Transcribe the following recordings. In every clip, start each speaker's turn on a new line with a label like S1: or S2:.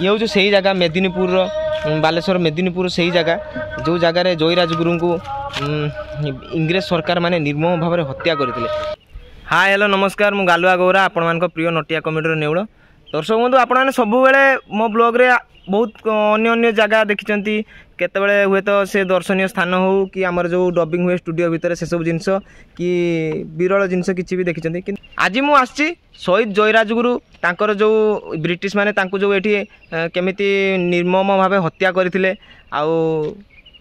S1: ये हूँ से जगह मेदिनीपुर बालेश्वर मेदिनीपुर से जगह जो जगार जयराजगुरु को इंग्रेज सरकार माने निर्मम भाव में हत्या करते। हाय हेलो नमस्कार मु गालुआ गौरा आपण प्रिय नटिया कमेडीर नेउल दर्शक बंधु आपने सब मो ब्लॉग रे बहुत अन्य जगह देखी केतबेले हुए तो से दर्शनीय स्थान हो कि आमर जो डबिंग हुए स्टूडियो भितर से सब जिनस कि विरल जिनस किसी भी देखी। आज मु आसी शहीद जयराजगुरु तांकर जो ब्रिटिश माने तांको जो एठी केमिति निर्मम भाव हत्या करथिले आउ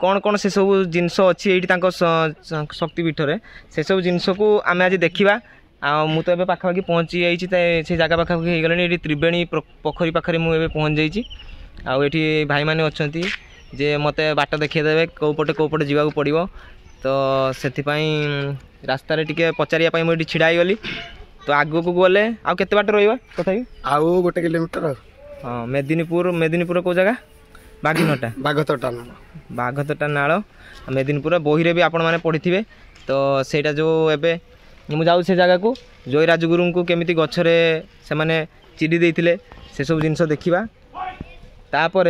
S1: कौन कौन से सब जिनस अच्छी ये शक्तिपीठ से सब जिनस को आम आज देखा मु तो ये पाखापाखि पहुँची जाइए से जगह पाखापाखि हो गलानी ये त्रिवेणी पोखरी पाखे मुझे पहुँच जाइए आठी भाई मैंने अच्छा जे मत बाट देखीदे कौपटे जावाक पड़ो तो से रास्तार टे पचारिया मुझे छिड़ा गली तो आग को गले आउ केते बाट रहा तथा
S2: आउ 1 किलोमीटर।
S1: हाँ मेदिनीपुर कौ जगह बाघीनटा बाघतटा नाल मेदिनीपुर बही रे भी आपण मैंने पढ़ी थे तो सेटा जो एबे मुझे जाऊँ से जगह को जयराजगुरु को केमिति गछरे से माने चिड़ी देइथिले से सब जिनस देखा तापर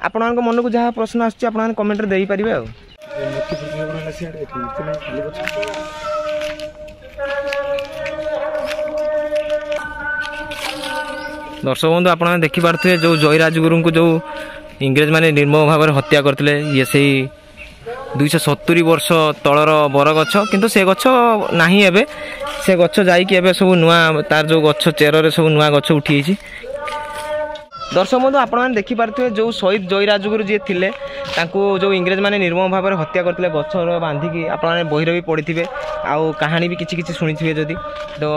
S1: आपण मन को जहाँ प्रश्न आसुच्ची आपण कमेंट दे पारे आ दर्शक बंधु आप देखिपे जो जयराजगुरु को जो इंग्रेज माने निर्मम भाव में हत्या करते ये से 270 वर्ष तलर बरगछ किंतु से गछ नाही एबे से गछ जाइए एबे सब नुआ तार जो गछ चेर सब नुआ गछ उठी। दर्शक बंधु आपने देखिपे जो शहीद जयराजगुरु जी थे जो इंग्रेज माने निर्मम भाव में हत्या करते गचर बांधिकी आपने बही भी पढ़ी थे आउ कहानी भी किसी शुणी थे जदि तो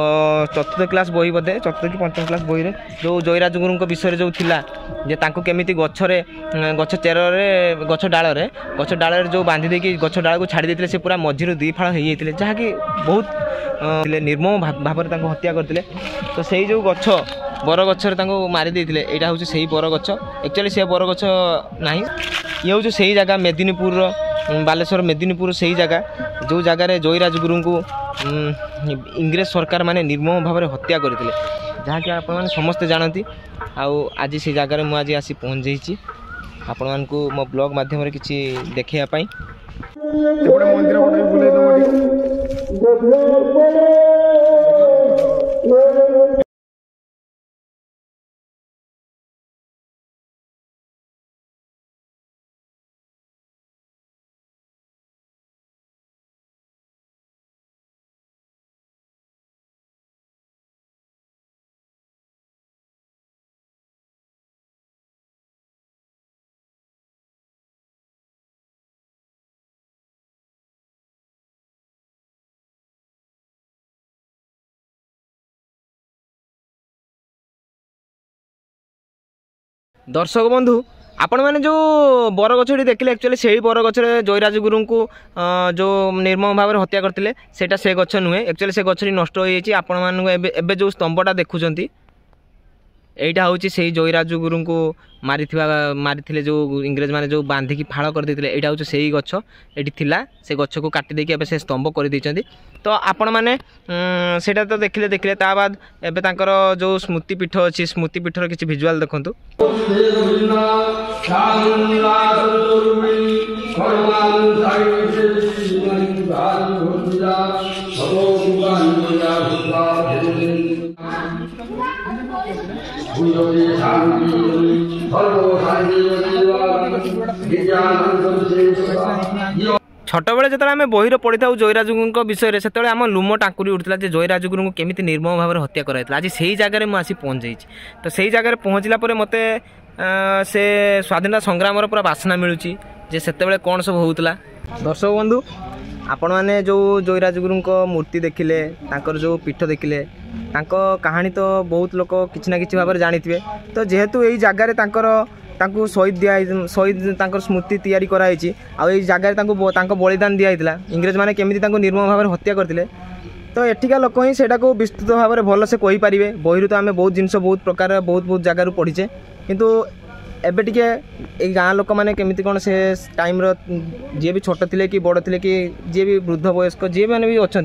S1: चतुर्थ क्लास बही बोधे चतुर्थ कि पंचम क्लास बही जो जयराजगुरु विषय जो थिला जे तांको केमिति गछरे गछ चेर गछ डाल जो बांधि देकी गछ डाल को छाड़ी देते से पूरा मझीर 2 फाड़ हो जाते जहाँकि बहुत निर्मम भाव में हत्या करते तो से जो गछ बरगछरे मारी देते यहाँ हूँ से बरगछ एक्चुअली से बरगछ ना ये हूँ से जगह मेदिनीपुर बालेश्वर मेदिनीपुर से जगह जो जगार जयराजगुरु को इंग्रेज सरकार माने निर्मम भाव में हत्या करते जहाँकि आप समस्ते जानती आज से जगार मुझे आसी पहुँच जाइए आपण मान को मो ब्लॉग माध्यम किसी देखापी दर्शक बंधु आपण मैंने जो बरगछटी देखिले एक्चुअली से बरगछरे जयराजगुरु को जो निर्मम भाव में हत्या करते सेटा से गछ नुहे एक्चुअली से गछटी नष्ट हो जाइए आपण मानू एबे जो स्तंभटा देखुंती एटा हूँ से जयराजगुरु को मारी जो इंग्रेज माने जो बांधिकी फाड़ कर देते यहाँ हूँ से गछ ये से गछ को काटी देकी से स्तंभ कर देते तो आपण मैंने सेटा तो देखिले ता बाद एबे तांकर जो स्मृतिपीठ अच्छी स्मृतिपीठर किसी भिजुआल देखु छोट बेले जो आम बही पढ़ी था जयराजगुरु विषय से आम लुम टाँकुरी उठता है जयराजगुरु को केमिति निर्मम भाव में हत्या कराइला आज से जगह मुझे पहुँच जाइए तो से जगह पहुँचला मत से स्वाधीनता संग्राम पूरा बासना मिलूँ जे से कौन सब होता। दर्शक बंधु आपण मैंने जो जयराजगुरु मूर्ति देखिले तांकर जो पीठ देखिले तांको कहानी तो बहुत लोग किसी ना किसी भाव में जानी तो जेहेतु यही जगार तांको शहीद दिया शहीद तांकर स्मृति तैयारी कराई आई जगह बलिदान दिया इंग्रेज माने केमिति तांको निर्मम भाव में हत्या करते तो एठिका लोक ही सेटा को विस्तृत भाव में भल से कहींपारे बही तो आम बहुत जिनस बहुत प्रकार बहुत जगार पढ़ीचे किंतु एबे टिके ए गाँ लोक मैंने केमिति कौन से टाइम जी भी छोट थे कि बड़ थे कि जी भी वृद्ध वयस्क जी मैंने भी अच्छा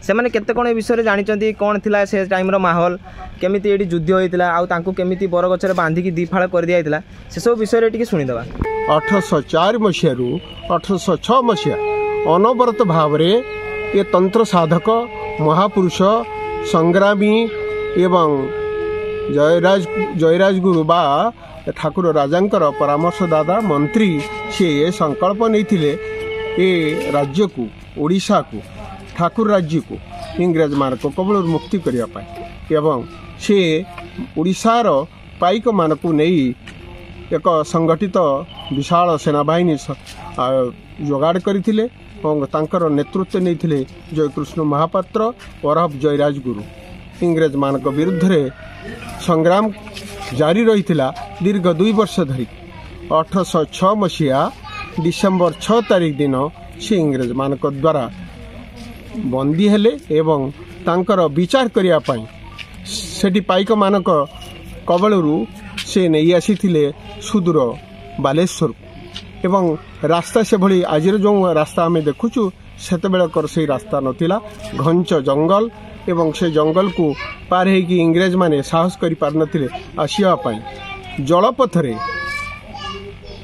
S1: से मैंने केते कौन विषय जानते कौन थी से टाइम माहौल केमिति ये युद्ध होता आउ केमिति बरगछरे बांधिकी दी फाड़ कर दिया से सब विषय टिके शुणीदे
S2: 1804 मसीह 1806 मसीहा अनवरत भाव ये तंत्र साधक महापुरुष संग्रामी एवं जयराज गुरु बा ठाकुर राजांकर परामर्शदाता मंत्री से संकल्प नहीं ए राज्य को ओडिशा को ठाकुर राज्य को इंग्रेज मान को कबल मुक्ति करने एवं से ओडिशार पाइक मान को नहीं एक संगठित विशाल सेनाबाहिनी जोगाड़ करथिले और तांकर नेतृत्व नहीं जयकृष्ण महापात्र ओरफ जयराज गुरु इंग्रेज मान विरुद्ध रे संग्राम जारी रही दीर्घ 2 वर्ष धरी 1806 मसीहा डिसेम्बर 6 तारिख दिन से इंग्रेज मान द्वारा बंदी हेले एवं तांकर विचार करने सेठी पाइक मान कबलरू से नहीं आसी सुदूर बालेश्वर एवं रास्ता से भली आज जो रास्ता आम देखुचु से से रास्ता नथिला घंच जंगल एवं से जंगल को पार होगी इंग्रेज माने साहस कर पार नथिले आसियापाई जलपथरे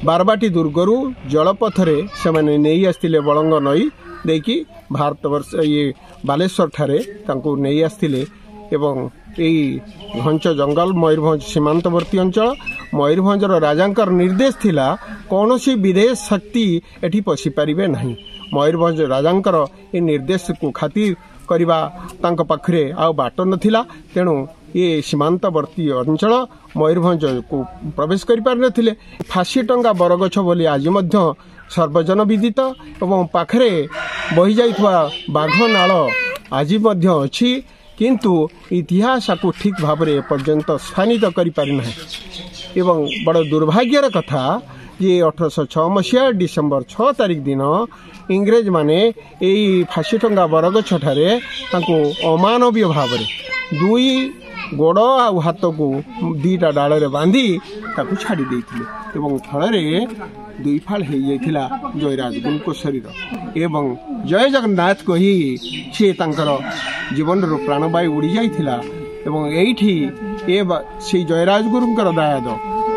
S2: बारबाटी दुर्गरू जलपथरे से माने नहीं आसतिले बलंग नई देकी भारतवर्ष ये बालेश्वर ठारे तांको नहीं आसतिले एवं यही घंच जंगल मयूरभंज सीमांतवर्ती अंचल मयूरभंजर राजांकर निर्देश थिला कौन सी विदेश शक्ति एठी पशि पारिबे नहीं मयूरभंज राजांकर ये निर्देश को खातिर करबा तांको पाखरे आ बाट नथिला तेणु ये सीमांतवर्ती अंचल मयूरभंज को प्रवेश कर पार नथिले फांसी टंगा बरगछ बोली आज मध्य सर्वजन विदित एवं पाखरे बही जाइथवा बाघ नाल आज मध्य अछि किंतु इतिहास को ठीक भाव में पर्यंत स्थानित कर पारि ना एवं बड़ दुर्भाग्यर कथा ये 1806 मसीहा डिसेम्बर 6 तारिख दिन इंग्रेज माने यही फांसी टंगा बरगछ ठारे तांको अमानवीय भाव में 2 गोड़ आ हाथ को 2टा डाल रे बांधी ताकू छाड़ी देथिले एवं फल 2 फाड़ हो जाइथिला जयराज गुरु शरीर एवं जय जगन्नाथ कही सी तांकर जीवन रो प्राणवायु उड़ी जाइथिला एवं एठी से जयराज गुरुंकर दायाद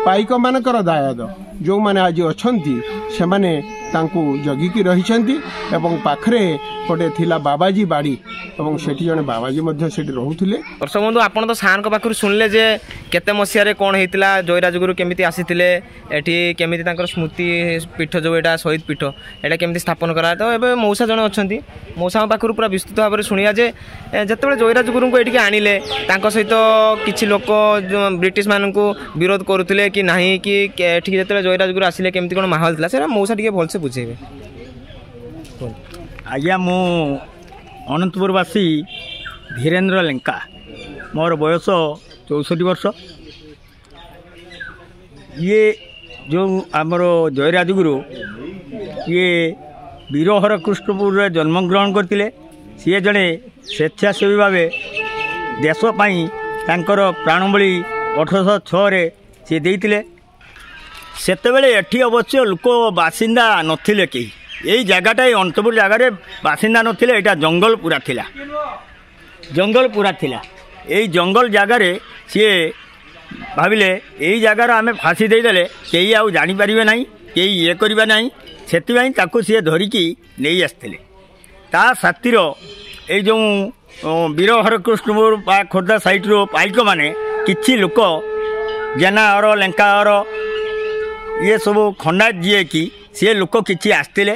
S2: पाइक मानकर दायाद जो माने आज अछंती से माने तांको जगिकी रहिछंती एवं पाखरे गोटे थिला बाबाजी बाड़ी एवं सेठी जने बाबाजी मध्य सेठी रहुथिले।
S1: दर्शक बंधु आपण तो सार को पाखरु सुनले जे केते मसिया रे कोन हेतिला जयराज गुरु केमिति आसीथिले एठी केमिति तांकर स्मृति पीठ जो एटा शहीद पीठ एटा केमिति स्थापन करा तो एबे मौसा जने अछंती मौसा पाखरु पूरा विस्तृत भाव में सुनिया जे जतबे जयराज गुरु को एठी आनिले तांको सहित किछि लोक ब्रिटिश मान को विरोध करुथिले कि नाही कि एठी जतबे जयराज गुरु आसिले केमिति कोन माहौल थिला सेरा मौसा टिके भलसे बुझेबे।
S3: आज्ञा मु अनंतपुरवासी धीरेन्द्र लेंका मोर बयस 64 वर्ष ये जो आमर जयराज गुरु ये वीरहर कृष्णपुर जन्मग्रहण करते सी जड़े स्वेच्छासेवी भाव देशपाई तांकर प्राणबली 1806 सी देते सेतेबेले एठी अवश्य लोक बासिंदा नथिले कहीं यही जगहटा अनंतपुर जगार बासिंदा नथिले एटा जंगल पूरा थिला जंगल पूरा थिला यही जंगल जगार सी भाविले यही जगार आम फाँसी देदेले कई आउ जानीपारे ना कई ये करें ना से सी धरिकी नहीं आसते ता साथीर ये जो वीरहर कृष्णपुर खोर्धा साइड्र पाइक माने किछि लोक जेना और लेंका और ये सब खंडा जी कि सी लोक किछि आसते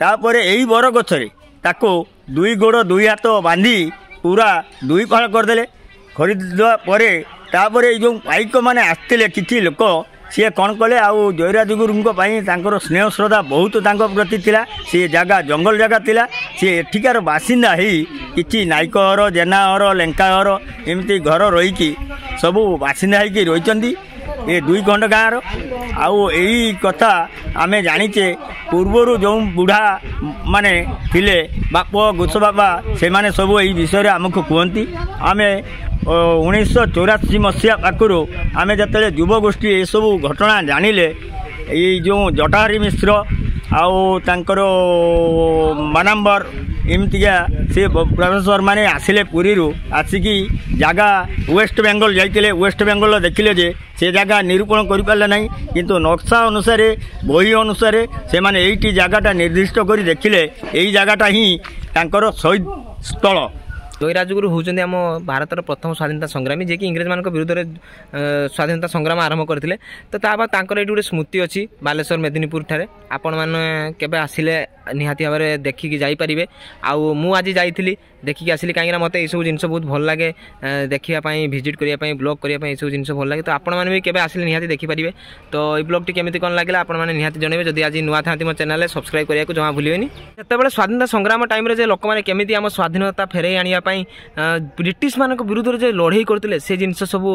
S3: तापर यही बर गछरे ताको 2 गोड़ 2 हाथ बांधी पूरा 2 फाड़ करदे खरीदवा पर तापर जो पाइक माने आसते किछि लोक सी कौन कले आउ जयराज गुरुं स्नेह श्रद्धा बहुत प्रति थिला सी जगह जंगल जगह थिला सी एठिकार बासिंदा ही किछि नायक घर जेना घर लेंका घर एमती घर रहीकि सबू बासिंदा होगी रही ये 2 खंड गाँव आउ यही कथा आमे जानीचे पूर्वर जो बुढ़ा माने थिले बाप गोस बाबा से माने सब यही विषय आमको कहती आमे 1984 मसीहा पाखु आम जो युवगोष्ठी ये सब घटना जानिले ये जो जटाहरी मिश्र आउ तांकर मानंबर एमतिका से प्रोफेसर माने आसिले पुरी आसिकी जगह वेस्ट बेंगल जाइए वेस्ट बेंगल देखिले जे से जगह निरूपण कर पारे ना किंतु नक्शा अनुसार बही अनुसार से माने एइटी जगहटा निर्दिष्ट कर देखिले यही जगहटा ही तांकर शहीद स्थल।
S1: जय राजगुरु होउछन्ति आम भारतर प्रथम स्वाधीनता संग्रामी जे कि इंग्रेज मान विरुद्ध में स्वाधीनता संग्राम आरंभ करते तो ताकर ये गोटे स्मृति अच्छी बालेश्वर मेदिनीपुर ठारे आपण मैंने केबे आसिले निहाती भाव में देखिकी जापरेंगे आउ मु आज जाइली देखिकी आसिली कहीं मत यू जिन बहुत भल लगे देखापी भिजिट करने ब्लॉग करने सब जिन भल लगे तो आपण मैंने भी केबे आसिले निहाती देखिपारे। तो ये ब्लॉग टी केमी कौन लगे आपण मैंने निहाती जनइबे जदि आज नुआ था मो चैनल सब्सक्राइब करने को जमा भूलेनि। सेतेबेले स्वाधीनता संग्राम टाइम रे जे लोक माने केमिति आम स्वाधीनता फेरई आनिया पई ब्रिटिश मान विरुद्ध जे लड़ई करते से जिनस सब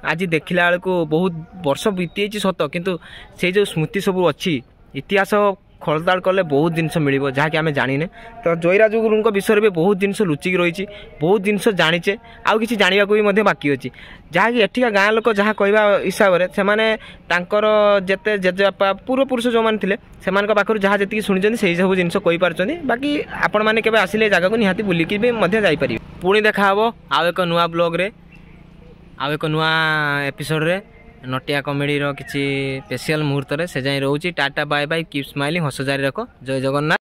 S1: आज देखला बेलू बहुत वर्ष बीती सत किंतु से जो स्मृति सब अच्छी इतिहास खलताड़ कले बहुत जिनस मिल जहाँकि आम जाने। तो जय राजगुरु विषय में बहुत जिनस लुचिक रही बहुत जिनस जाचे आउ कि जानवा भी बाकी अच्छी जहाँकि एठिका गाँ लोक जहाँ कहवा हिसाब से जिते जेजेबापा पूर्वपुरुष जो मैंने थे से पाखर जहाँ जी शुणी से सब जिन कहीपर बाकी आपण मैंने केबे आसिले जगह को निहाती बुलिकी भी जापर। पुणी देखा आउ एक नुआ ब्लॉग रे आउ एक नुआ एपिसोड रे नटिया कमेडी रो किसी स्पेशल मुहूर्त से जाए रोची tata bye bye keep smiling हस जारी रख जय जगन्नाथ।